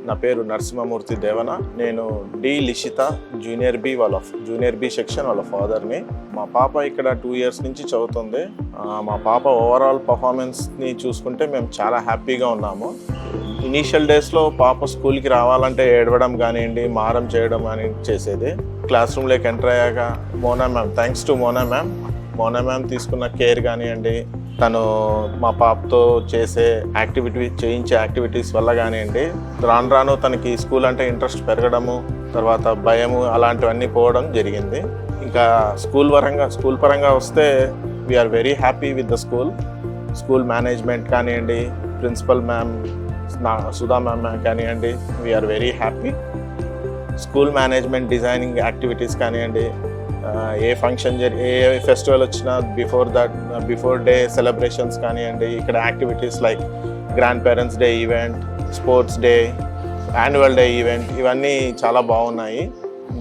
నా పేరు నరసింహమూర్తి దేవన. నేను డి లిషిత జూనియర్ బి సెక్షన్ వాళ్ళ ఫాదర్ని. మా పాప ఇక్కడ 2 years నుంచి చదువుతుంది. మా పాప ఓవరాల్ పర్ఫార్మెన్స్ని చూసుకుంటే మేము చాలా హ్యాపీగా ఉన్నాము. ఇనీషియల్ డేస్లో పాప స్కూల్కి రావాలంటే ఏడవడం కానివ్వండి, మారం చేయడం కానీ చేసేది. క్లాస్ రూమ్లోకి ఎంటర్ అయ్యాక థ్యాంక్స్ టు మోనా మ్యామ్ తీసుకున్న కేర్ కానివ్వండి, తను మా పాపతో చేయించే యాక్టివిటీస్ వల్ల కానివ్వండి, రాను తనకి స్కూల్ అంటే ఇంట్రెస్ట్ పెరగడము, తర్వాత భయము అలాంటివన్నీ పోవడం జరిగింది. ఇంకా స్కూల్ పరంగా వస్తే we are very happy with the school management కానివ్వండి, ప్రిన్సిపల్ మ్యామ్ సుధా మ్యామ్ కానివ్వండి, we are very happy. School management designing activities కానివ్వండి, ఏ ఫెస్టివల్ వచ్చినా బిఫోర్ డే సెలబ్రేషన్స్ కానివ్వండి, ఇక్కడ activities like grand parents day event, sports day, annual day event, ఇవన్నీ చాలా బాగున్నాయి.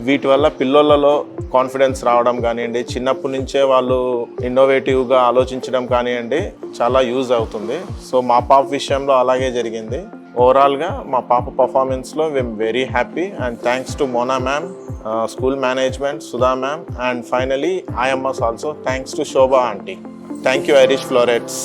వీటి వల్ల పిల్లలలో కాన్ఫిడెన్స్ రావడం కానివ్వండి, చిన్నప్పటి నుంచే వాళ్ళు ఇన్నోవేటివ్గా ఆలోచించడం కానివ్వండి, చాలా యూజ్ అవుతుంది. సో మా పాప విషయంలో అలాగే జరిగింది. ఓవరాల్గా మా పాప పర్ఫార్మెన్స్లో we am very happy and thanks to Mona ma'am, school management, Sudha ma'am, and finally IMS also. Thanks to Shobha aunty. Thank you, Irish Florets.